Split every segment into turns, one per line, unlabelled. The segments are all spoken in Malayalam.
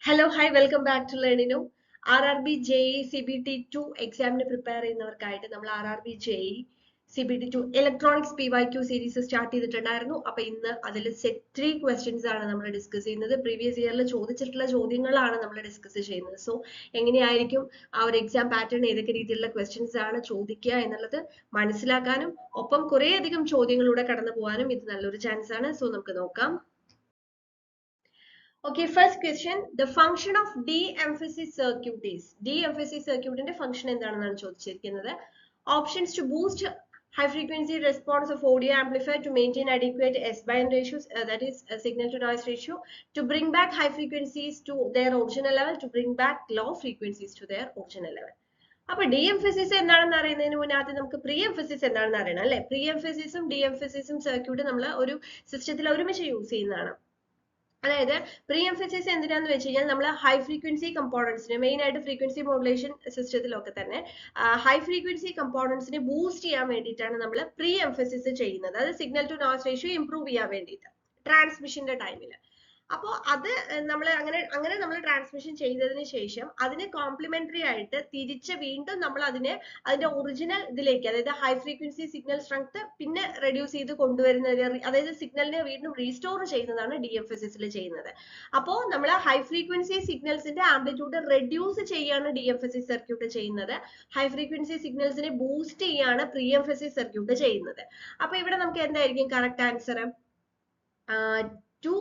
Hello, hi, welcome back to Learnino. RRB JE CBT 2 എക്സാമിന് പ്രിപ്പയർ ചെയ്യുന്നവർക്കായിട്ട് നമ്മൾ RRB JE CBT 2 electronics PYQ series start ചെയ്തിട്ടുണ്ടായിരുന്നു. അപ്പൊ ഇന്ന് അതിൽ സെറ്റ് 3 ക്വസ്റ്റ്യൻസ് ആണ് നമ്മൾ ഡിസ്കസ് ചെയ്യുന്നത്. പ്രീവിയസ് ഇയറിൽ ചോദിച്ചിട്ടുള്ള ചോദ്യങ്ങളാണ് നമ്മൾ ഡിസ്കസ് ചെയ്യുന്നത്. സോ എങ്ങനെയായിരിക്കും ആ ഒരു എക്സാം പാറ്റേൺ, ഏതൊക്കെ രീതിയിലുള്ള ക്വസ്റ്റ്യൻസ് ആണ് ചോദിക്കുക എന്നുള്ളത് മനസ്സിലാക്കാനും ഒപ്പം കുറേ അധികം ചോദ്യങ്ങളിലൂടെ കടന്നു പോകാനും ഇത് നല്ലൊരു ചാൻസ് ആണ്. സോ നമുക്ക് നോക്കാം. Okay, first question. The function of de-emphasis circuit is. De-emphasis circuit ന്റെ function എന്താണെന്നാണ് ചോദിച്ചിരിക്കുന്നത്. Options: to boost high frequency response of audio amplifier to maintain adequate S/N ratios, that is signal to noise ratio, to bring back high frequencies to their original level, to bring back low frequencies to their original level. അപ്പൊ ഡി എംഫസിസ് എന്താണെന്ന് അറിയുന്നതിന് മുന്നേ ആദ്യം നമുക്ക് പ്രീ എംഫസിസ് എന്താണെന്ന് അറിയണം അല്ലെ. പ്രീ എംഫസിസും ഡി എംഫസിസും സർക്യൂട്ട് നമ്മൾ ഒരു സിസ്റ്റത്തിൽ ഒരുമിച്ച് യൂസ് ചെയ്യുന്നതാണ്. അതായത് പ്രീ എംഫസിസ് എന്തിനാന്ന് വെച്ച് കഴിഞ്ഞാൽ നമ്മൾ ഹൈ ഫ്രീക്വൻസി കമ്പോണൻസിന്, മെയിൻ ആയിട്ട് ഫ്രീക്വൻസി മോഡുലേഷൻ സിസ്റ്റത്തിലൊക്കെ തന്നെ ഹൈ ഫ്രീക്വൻസി കമ്പോണൻസിനെ ബൂസ്റ്റ് ചെയ്യാൻ വേണ്ടിയിട്ടാണ് നമ്മൾ പ്രീ എംഫസിസ് ചെയ്യുന്നത്. അത് signal to noise ratio improve ചെയ്യാൻ വേണ്ടിയിട്ട് ട്രാൻസ്മിഷന്റെ ടൈമിൽ. അപ്പോൾ അത് നമ്മൾ അങ്ങനെ നമ്മൾ ട്രാൻസ്മിഷൻ ചെയ്തതിന് ശേഷം അതിന് കോംപ്ലിമെന്ററി ആയിട്ട് തിരിച്ച് വീണ്ടും നമ്മൾ അതിന്റെ ഒറിജിനൽ ഇതിലേക്ക്, അതായത് ഹൈ ഫ്രീക്വൻസി സിഗ്നൽ സ്ട്രെങ്ത് പിന്നെ റെഡ്യൂസ് ചെയ്ത് കൊണ്ടുവരുന്നത്, അതായത് സിഗ്നലിനെ വീണ്ടും റീസ്റ്റോർ ചെയ്യുന്നതാണ് DFSSൽ ചെയ്യുന്നത്. അപ്പോൾ നമ്മൾ ഹൈ ഫ്രീക്വൻസി സിഗ്നൽസിന്റെ ആംപ്ലിറ്റ്യൂഡ് റെഡ്യൂസ് ചെയ്യാണ് DFSS സർക്യൂട്ട് ചെയ്യുന്നത്. ഹൈ ഫ്രീക്വൻസി സിഗ്നൽസിനെ ബൂസ്റ്റ് ചെയ്യാണ് പ്രീ എംഫസിസ് സർക്യൂട്ട് ചെയ്യുന്നത്. അപ്പൊ ഇവിടെ നമുക്ക് എന്തായിരിക്കും correct answer? To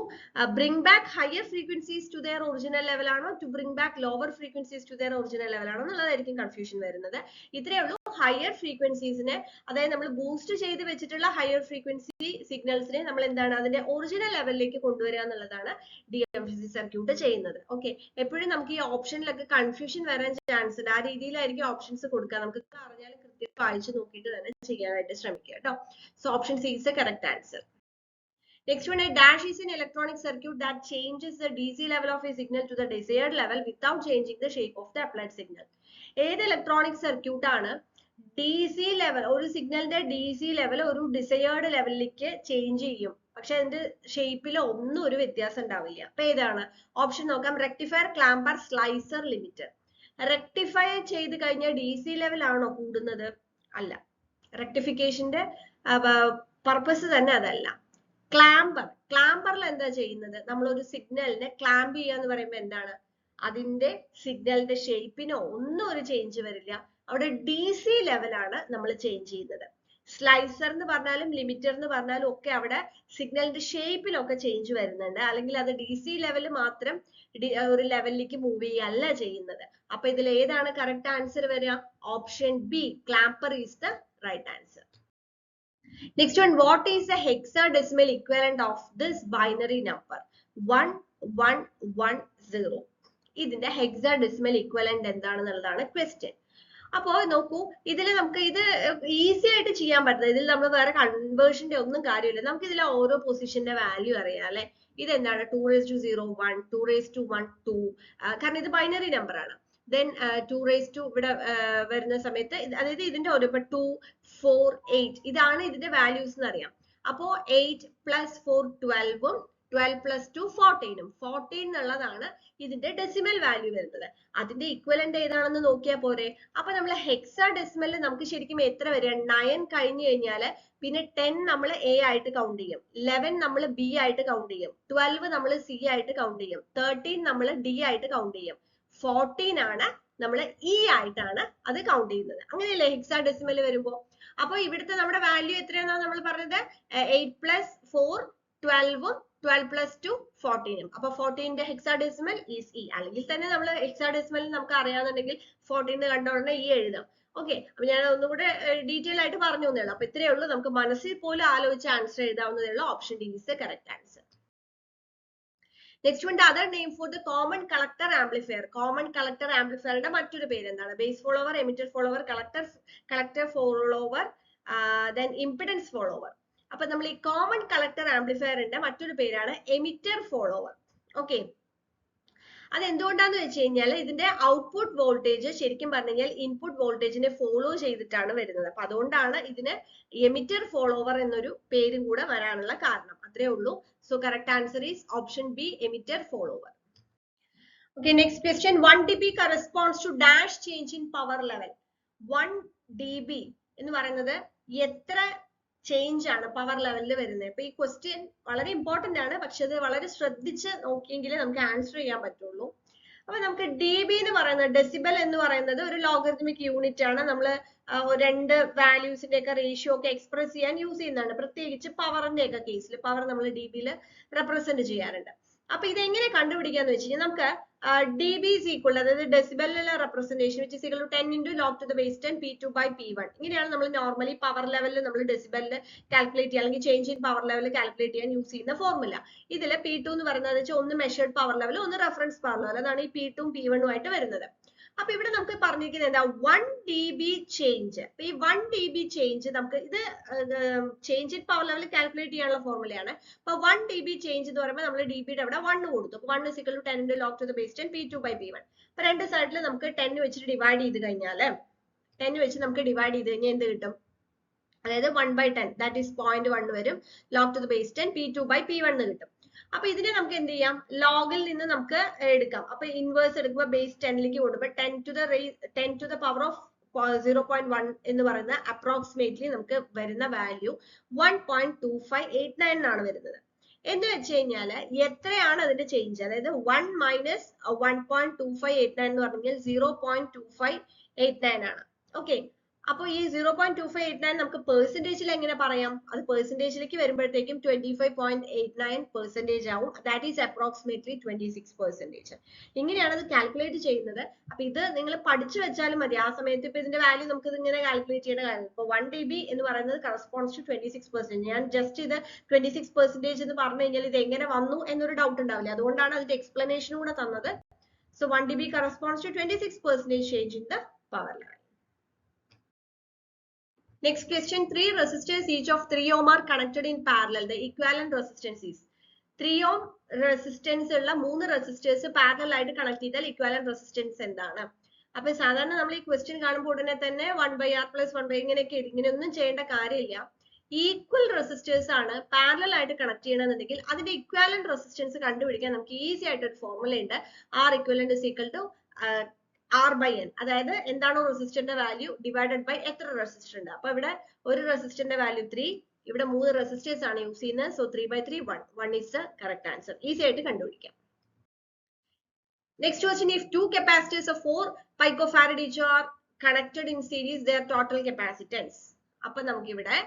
bring back higher frequencies to their original level ആണോ, to bring back lower frequencies to their original level ആണോ എന്നുള്ളതായിരിക്കും കൺഫ്യൂഷൻ വരുന്നത്. ഇത്രയേ ഉള്ളൂ. ഹയർ ഫ്രീക്വൻസീസിനെ, അതായത് നമ്മൾ ബൂസ്റ്റ് ചെയ്ത് വെച്ചിട്ടുള്ള ഹയർ ഫ്രീക്വൻസി സിഗ്നൽസിനെ നമ്മൾ എന്താണ് അതിന്റെ ഒറിജിനൽ ലെവലിലേക്ക് കൊണ്ടുവരിക എന്നുള്ളതാണ് DFSS സർക്യൂട്ട് ചെയ്യുന്നത്. ഓക്കെ, എപ്പോഴും നമുക്ക് ഈ ഓപ്ഷനിലൊക്കെ കൺഫ്യൂഷൻ വരാൻ ചാൻസ് ഉണ്ട്. ആ രീതിയിലായിരിക്കും ഓപ്ഷൻസ് കൊടുക്കുക. നമുക്ക് അറിഞ്ഞാലും കൃത്യം വായിച്ചു നോക്കിയിട്ട് തന്നെ ചെയ്യാനായിട്ട് ശ്രമിക്കുക കേട്ടോ. So option C is the correct answer. Next one, a dash is an electronic circuit that changes the DC level of a signal to the desired level without changing the shape of the applied signal. ഏത് ഇലക്ട്രോണിക് സർക്യൂട്ട് ആണ് DC ലെവൽ, ഒരു സിഗ്നലിന്റെ DC ലെവൽ ഒരു ഡിസയേർഡ് ലെവലിലേക്ക് ചേഞ്ച് ചെയ്യും, പക്ഷെ അതിന്റെ ഷേപ്പിൽ ഒന്നും ഒരു വ്യത്യാസം ഉണ്ടാവില്ല. അപ്പൊ ഏതാണ്? ഓപ്ഷൻ നോക്കാം. Rectifier, clamper, slicer, limiter. Rectify ചെയ്ത് കഴിഞ്ഞാൽ DC ലെവൽ ആണോ കൂടുന്നത്? അല്ല. റെക്ടിഫിക്കേഷന്റെ പർപ്പസ് തന്നെ അതല്ല. ക്ലാമ്പറിൽ എന്താ ചെയ്യുന്നത്? നമ്മൾ ഒരു സിഗ്നലിനെ ക്ലാമ്പ് ചെയ്യുക എന്ന് പറയുമ്പോൾ എന്താണ്? അതിന്റെ സിഗ്നലിന്റെ ഷേപ്പിനോ ഒന്നും ഒരു ചേഞ്ച് വരില്ല. അവിടെ DC ലെവലാണ് നമ്മൾ ചേഞ്ച് ചെയ്യുന്നത്. സ്ലൈസർ എന്ന് പറഞ്ഞാലും ലിമിറ്റർ എന്ന് പറഞ്ഞാലും ഒക്കെ അവിടെ സിഗ്നലിന്റെ ഷേപ്പിലൊക്കെ ചേഞ്ച് വരുന്നുണ്ട്. അല്ലെങ്കിൽ അത് DC ലെവൽ മാത്രം ഒരു ലെവലിലേക്ക് മൂവ് ചെയ്യല്ല ചെയ്യുന്നത്. അപ്പൊ ഇതിൽ ഏതാണ് കറക്റ്റ് ആൻസർ വരിക? Option B, clamper is the right answer. Next one, what is the hexadecimal equivalent of this binary number? 1110. ഇതിന്റെ hexadecimal equivalent എന്താണെന്നുള്ളതാണ് ക്വസ്റ്റ്യൻ. അപ്പോൾ നോക്കൂ, ഇതിൽ നമുക്ക് ഇത് ഈസി ആയിട്ട് ചെയ്യാൻ പറ്റുന്നത്, ഇതിൽ നമ്മൾ വേറെ കൺവേർഷന്റെ ഒന്നും കാര്യമില്ല. നമുക്ക് ഇതിലെ ഓരോ പൊസിഷന്റെ വാല്യൂ അറിയാം അല്ലെ. ഇതെന്താണ്? 2⁻01, 2⁻1 2, കാരണം ഇത് ബൈനറി നമ്പർ ആണ്. then 2 ഇവിടെ വരുന്ന സമയത്ത്, അതായത് ഇതിന്റെ ഒരു 2 4 8 ഇതാണ് ഇതിന്റെ വാല്യൂസ് എന്ന് അറിയാം. അപ്പോ 8 + 4 12ഉം 12 + 2 14ഉം 14 എന്നുള്ളതാണ് ഇതിന്റെ ഡെസിമൽ വാല്യൂ വരുന്നത്. അതിന്റെ ഇക്വലന്റ് ഏതാണെന്ന് നോക്കിയാൽ പോരെ. അപ്പൊ നമ്മൾ ഹെക്സാഡെസിമലിൽ നമുക്ക് ശരിക്കും എത്ര വരിക? 9 കഴിഞ്ഞു കഴിഞ്ഞാൽ പിന്നെ 10 നമ്മൾ A ആയിട്ട് കൗണ്ട് ചെയ്യും, 11 നമ്മൾ B ആയിട്ട് കൗണ്ട് ചെയ്യും, 12 നമ്മൾ C ആയിട്ട് കൗണ്ട് ചെയ്യും, 13 നമ്മൾ D ആയിട്ട് കൗണ്ട് ചെയ്യും, 14 ആണ് നമ്മൾ E ആയിട്ടാണ് അത് കൗണ്ട് ചെയ്യുന്നത്. അങ്ങനെയല്ലേ ഹെക്സാഡെസിമൽ വരുമ്പോ? അപ്പൊ ഇവിടുത്തെ നമ്മുടെ വാല്യൂ എത്രയാണെന്നാണ് നമ്മൾ പറഞ്ഞത്? 8 + 4 12ഉം 12 + 2 14ഉം. അപ്പൊ 14ന്റെ ഹെക്സാഡെസിമൽ ഈസ് E. അല്ലെങ്കിൽ തന്നെ നമ്മൾ ഹെക്സാഡെസിമൽ നമുക്ക് അറിയാന്നുണ്ടെങ്കിൽ 14 കണ്ട ഉടനെ E എഴുതാം. ഓക്കെ, അപ്പൊ ഞാൻ ഒന്നുകൂടെ ഡീറ്റെയിൽ ആയിട്ട് പറഞ്ഞു തന്നേ ഉള്ളൂ. അപ്പൊ ഇത്രയേ ഉള്ളൂ. നമുക്ക് മനസ്സിൽ പോലും ആലോചിച്ച് ആൻസർ എഴുതാവുന്നതേ ഉള്ളൂ. Option D is the correct answer. Next one, the other name for the common collector amplifier. Common collector amplifier ന്റെ മറ്റൊരു പേര് എന്താണ്? Base follower, emitter follower, collector follower, then impedance follower. അപ്പൊ നമ്മൾ ഈ കോമൺ കളക്ടർ ആംപ്ലിഫയറിന്റെ മറ്റൊരു പേരാണ് എമിറ്റർ ഫോളോവർ. ഓക്കെ, അതെന്തുകൊണ്ടാന്ന് വെച്ച് കഴിഞ്ഞാൽ ഇതിന്റെ ഔട്ട്പുട്ട് വോൾട്ടേജ് ശരിക്കും പറഞ്ഞു കഴിഞ്ഞാൽ ഇൻപുട്ട് വോൾട്ടേജിനെ ഫോളോ ചെയ്തിട്ടാണ് വരുന്നത്. അപ്പൊ അതുകൊണ്ടാണ് ഇതിന് എമിറ്റർ ഫോളോവർ എന്നൊരു പേരും കൂടെ വരാനുള്ള കാരണം. അത്രേ ഉള്ളൂ. So correct answer is option B, emitter follower. Okay, next question. 1 dB corresponds to dash change in power level. 1 dB എന്ന് പറയുന്നത് എത്ര ചേഞ്ച് ആണ് പവർ ലെവലിൽ വരുന്നത്? അപ്പൊ ഈ ക്വസ്റ്റ്യൻ വളരെ ഇമ്പോർട്ടന്റ് ആണ്, പക്ഷെ അത് വളരെ ശ്രദ്ധിച്ച് നോക്കിയെങ്കിലേ നമുക്ക് ആൻസർ ചെയ്യാൻ പറ്റുള്ളൂ. അപ്പൊ നമുക്ക് ഡി ബി എന്ന് പറയുന്നത്, ഡെസിബൽ എന്ന് പറയുന്നത് ഒരു ലോഗരിതമിക് യൂണിറ്റ് ആണ്. നമ്മൾ രണ്ട് വാല്യൂസിന്റെ ഒക്കെ റേഷ്യോ ഒക്കെ എക്സ്പ്രസ് ചെയ്യാൻ യൂസ് ചെയ്യുന്നതാണ്. പ്രത്യേകിച്ച് പവറിന്റെ ഒക്കെ കേസിൽ പവർ നമ്മൾ ഡി ബിയിൽ റെപ്രസെന്റ് ചെയ്യാറുണ്ട്. അപ്പൊ ഇത് എങ്ങനെ കണ്ടുപിടിക്കാന്ന് വെച്ച് കഴിഞ്ഞാൽ നമുക്ക് dB is equal, അതായത് ഡെസിബലിലുള്ള representation which is equal to 10 into log to the base 10 P2 by P1. ഇങ്ങനെയാണ് നമ്മൾ നോർമലി പവർ ലെവലിൽ നമ്മൾ ഡെസിബലിൽ കാൽക്കുലേറ്റ് ചെയ്യാൻ, അല്ലെങ്കിൽ change in power level calculate ചെയ്യാൻ യൂസ് ചെയ്യുന്ന ഫോർമുല. ഇതിൽ P2 എന്ന് പറയുന്നത് വെച്ചാൽ ഒന്ന് മെഷേർഡ് പവർ ലെവൽ, ഒന്ന് റെഫറൻസ് പവർ ലെവൽ. അതാണ് ഈ P2 P1 ആയിട്ട് വരുന്നത്. അപ്പൊ ഇവിടെ നമുക്ക് പറഞ്ഞിരിക്കുന്നത് എന്താ, 1 dB ചേഞ്ച്. അപ്പൊ ഈ 1 dB ചേഞ്ച് നമുക്ക് ഇത് change in power level calculate ചെയ്യാനുള്ള ഫോർമുലയാണ്. അപ്പൊ 1 dB ചേഞ്ച് എന്ന് പറയുമ്പോൾ നമ്മൾ ഡിബിയുടെ അവിടെ 1 കൊടുത്തു. അപ്പൊ 1 is equal to 10 into log to the base 10 P2 by P1. അപ്പൊ രണ്ട് സൈഡിൽ നമുക്ക് 10 വെച്ചിട്ട് ഡിവൈഡ് ചെയ്ത് കഴിഞ്ഞാല് 10 വെച്ച് നമുക്ക് ഡിവൈഡ് ചെയ്ത് കഴിഞ്ഞാൽ എന്ത് കിട്ടും? അതായത് 1/10 ദാറ്റ് ഈസ് 0.1 വരും. log to the base 10 P2 by P1 എന്ന് കിട്ടും. അപ്പൊ ഇതിനെ നമുക്ക് എന്ത് ചെയ്യാം, ലോഗിൽ നിന്ന് നമുക്ക് എടുക്കാം. അപ്പൊ ഇൻവേഴ്സ് എടുക്കുമ്പോൾ ബേസ് 10ലേക്ക് കൊണ്ടുപോയി 10 to the power of 0.1 എന്ന് പറയുന്ന അപ്രോക്സിമേറ്റ്ലി നമുക്ക് വരുന്ന വാല്യൂ 1.2589 എന്നാണ് വരുന്നത്. എന്ന് വെച്ച് കഴിഞ്ഞാല് എത്രയാണ് അതിന്റെ ചേഞ്ച്, അതായത് 1 minus 1.2589 എന്ന് പറഞ്ഞാൽ 0.2589 ആണ്. ഓക്കെ, അപ്പോൾ ഈ 0.2589 നമുക്ക് പെർസെന്റേജിൽ എങ്ങനെ പറയാം? അത് പെർസെന്റേജിലേക്ക് വരുമ്പോഴത്തേക്കും 25.89% ആവും. That is approximately 26%. ഇങ്ങനെയാണ് ഇത് കാൽക്കുലേറ്റ് ചെയ്യുന്നത്. അപ്പൊ ഇത് നിങ്ങൾ പഠിച്ചു വെച്ചാലും മതി. ആ സമയത്ത് ഇപ്പൊ ഇതിന്റെ വാല്യൂ നമുക്ക് ഇത് ഇങ്ങനെ കാൽക്കുലേറ്റ് ചെയ്യേണ്ട കാര്യം. ഇപ്പൊ 1 dB എന്ന് പറയുന്നത് കറസ്പോണ്ട്സ് ടു 26%. ഞാൻ ജസ്റ്റ് ഇത് 26% എന്ന് പറഞ്ഞു കഴിഞ്ഞാൽ ഇത് എങ്ങനെ വന്നു എന്നൊരു ഡൗട്ട് ഉണ്ടാവില്ല. അതുകൊണ്ടാണ് അതിന്റെ എക്സ്പ്ലനേഷൻ കൂടെ തന്നത്. So 1 dB corresponds to 26% change in the power level. Next question, 3 resistors each of 3 ohm are connected in parallel. The equivalent resistance is 3 ohm resistance ഉള്ള 3 resistors parallel ആയിട്ട് കണക്ട് ചെയ്താൽ equivalent resistance എന്താണ്? അപ്പൊ സാധാരണ നമ്മൾ ഈ ക്വസ്റ്റ്യൻ കാണുമ്പോൾ ഉടനെ തന്നെ 1/r plus 1/, ഇങ്ങനെയൊക്കെ ഇങ്ങനെയൊന്നും ചെയ്യേണ്ട കാര്യമില്ല. ഈക്വൽ റെസിസ്റ്റേഴ്സ് ആണ് പാരലൽ ആയിട്ട് കണക്ട് ചെയ്യണമെന്നുണ്ടെങ്കിൽ അതിന്റെ ഇക്വാലന്റ് റെസിസ്റ്റൻസ് കണ്ടുപിടിക്കാൻ നമുക്ക് ഈസി ആയിട്ട് ഒരു ഫോർമുല ഉണ്ട്. R equivalent is equal to R/N. അതായത് എന്താണോ റെസിസ്റ്ററിന്റെ വാല്യൂ ഡിവൈഡഡ് ബൈ എത്ര റെസിസ്റ്റർ ഉണ്ട്. അപ്പൊ ഇവിടെ ഒരു റെസിസ്റ്ററിന്റെ വാല്യൂ 3, ഇവിടെ 3 റെസിസ്റ്റേഴ്സ് ആണ് യൂസ് ചെയ്യുന്നത്. So 3/3 1 is the correct answer. Easy ആയിട്ട് കണ്ടുപിടിക്കാം. Next question, if 2 capacitors of 4 picofarad each are connected in series, their total capacitance. അപ്പൊ നമുക്ക് ഇവിടെ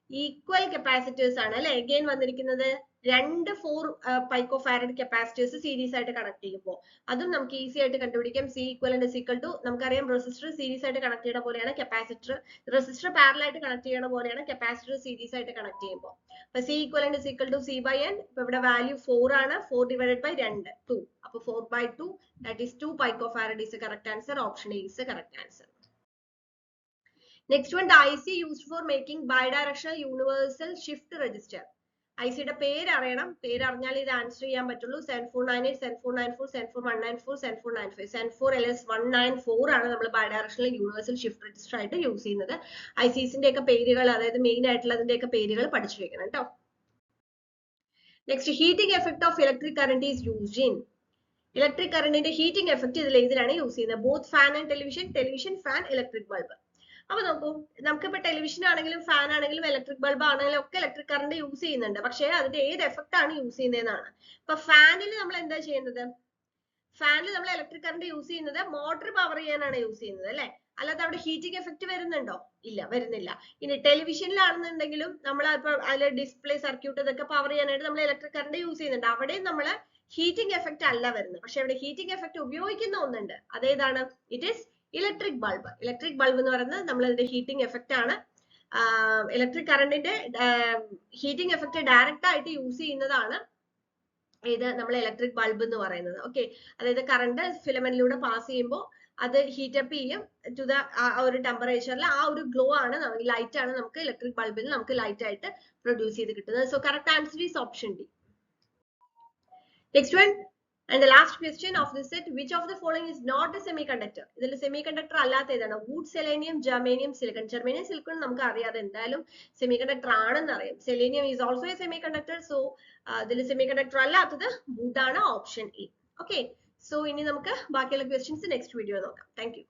ഈക്വൽ കപ്പാസിറ്റേഴ്സ് ആണ് അല്ലെ അഗൈൻ വന്നിരിക്കുന്നത്. രണ്ട് 4 പൈക്കോഫാരഡ് കപ്പാസിറ്റേഴ്സ് സീരീസ് ആയിട്ട് കണക്ട് ചെയ്യുമ്പോൾ അതും നമുക്ക് ഈസി ആയിട്ട് കണ്ടുപിടിക്കാം. C equivalent is equal to, നമുക്കറിയാം റെസിസ്റ്റർ സീരീസ് ആയിട്ട് കണക്ട് ചെയ്യണ പോലെയാണ് കപ്പാസിറ്റർ, റെസിസ്റ്റർ പാരലൽ ആയിട്ട് കണക്ട് ചെയ്യണ പോലെയാണ് കപ്പാസിറ്റർ സീരീസ് ആയിട്ട് കണക്ട് ചെയ്യുമ്പോൾ. അപ്പൊ C equivalent is equal to C/N. ഇപ്പൊ ഇവിടെ വാല്യൂ 4 ആണ്. 4 divided by 2 2. അപ്പൊ 4/2 that is 2 picofarad is the correct answer. Option A is the correct answer. Next one, the IC used for making bidirectional universal shift register. ഐസിയുടെ പേര് അറിയണം. പേര് അറിഞ്ഞാൽ ഇത് ആൻസർ ചെയ്യാൻ പറ്റുള്ളൂ. 7498, 7494, 74194, 7495. 74LS194 ആണ് നമ്മൾ ബൈഡയറക്ഷണൽ യൂണിവേഴ്സൽ ഷിഫ്റ്റ് രജിസ്റ്റർ ആയിട്ട് യൂസ് ചെയ്യുന്നത്. ഐസിസിന്റെ ഒക്കെ പേരുകൾ, അതായത് മെയിൻ ആയിട്ടുള്ളതിന്റെ ഒക്കെ പേരുകൾ പഠിച്ചു വെക്കണം കേട്ടോ. Next, heating effect of electric current is used in. Electric കറന്റിന്റെ ഹീറ്റിംഗ് എഫക്ട് ഇതിൽ ഏതിലാണ് യൂസ് ചെയ്യുന്നത്? Both fan and television, television, fan, electric bulb. അപ്പൊ നോക്കൂ, നമുക്കിപ്പോ ടെലിവിഷൻ ആണെങ്കിലും ഫാൻ ആണെങ്കിലും ഇലക്ട്രിക് ബൾബ് ആണെങ്കിലും ഒക്കെ ഇലക്ട്രിക് കറന്റ് യൂസ് ചെയ്യുന്നുണ്ട്. പക്ഷേ അതിന്റെ ഏത് എഫക്ട് ആണ് യൂസ് ചെയ്യുന്നതെന്നാണ്. ഇപ്പൊ ഫാനിൽ നമ്മൾ എന്താ ചെയ്യുന്നത്? ഫാനിൽ നമ്മൾ ഇലക്ട്രിക് കറന്റ് യൂസ് ചെയ്യുന്നത് മോട്ടർ പവർ ചെയ്യാനാണ് യൂസ് ചെയ്യുന്നത് അല്ലെ. അല്ലാതെ അവിടെ ഹീറ്റിംഗ് എഫക്ട് വരുന്നുണ്ടോ? ഇല്ല, വരുന്നില്ല. ഇനി ടെലിവിഷനിലാണെന്നുണ്ടെങ്കിലും നമ്മൾ ഇപ്പൊ അതിലെ ഡിസ്പ്ലേ സർക്യൂട്ട് ഇതൊക്കെ പവർ ചെയ്യാനായിട്ട് നമ്മൾ ഇലക്ട്രിക് കറന്റ് യൂസ് ചെയ്യുന്നുണ്ട്. അവിടെ നമ്മൾ ഹീറ്റിംഗ് എഫക്ട് അല്ല വരുന്നത്. പക്ഷെ അവിടെ ഹീറ്റിംഗ് എഫക്ട് ഉപയോഗിക്കുന്ന ഒന്നുണ്ട്. അതേതാണ്? It is electric bulb. Electric bulb എന്ന് പറയുന്നത് നമ്മൾ അതിന്റെ ഹീറ്റിംഗ് എഫക്ട് ആണ്. ഇലക്ട്രിക് കറന്റിന്റെ ഹീറ്റിംഗ് എഫക്ട് ഡയറക്റ്റ് ആയിട്ട് യൂസ് ചെയ്യുന്നതാണ് ഇത് നമ്മൾ ഇലക്ട്രിക് ബൾബ് എന്ന് പറയുന്നത്. ഓക്കെ, അതായത് കറണ്ട് ഫിലമെന്റിലൂടെ പാസ് ചെയ്യുമ്പോൾ അത് ഹീറ്റപ്പ് ചെയ്യും ടു ദ ഒരു ടെമ്പറേച്ചറിൽ. ആ ഒരു ഗ്ലോ ആണ്, ലൈറ്റ് ആണ് നമുക്ക് ഇലക്ട്രിക് ബൾബിൽ നമുക്ക് ലൈറ്റ് ആയിട്ട് പ്രൊഡ്യൂസ് ചെയ്ത് കിട്ടുന്നത്. So correct answer is option D. Next one and the last question of this set, which of the following is not a semiconductor? ഇതിൽ സെമികണ്ടക്ടർ അല്ലാത്ത ഏതാണ്? Wood, selenium, germanium, silicon. Germanium, silicon നമുക്ക് അറിയാതെ എന്തായാലും സെമികണ്ടക്ടർ ആണെന്ന് അറിയാം. Selenium is also a semiconductor. So ഇതിൽ സെമികണ്ടക്ടർ അല്ലാത്തത് വുഡ് ആണ്. Option A. ഓക്കെ, സോ ഇനി നമുക്ക് ബാക്കിയുള്ള ക്വസ്റ്റ്യൻസ് നെക്സ്റ്റ് വീഡിയോ നോക്കാം. Thank U.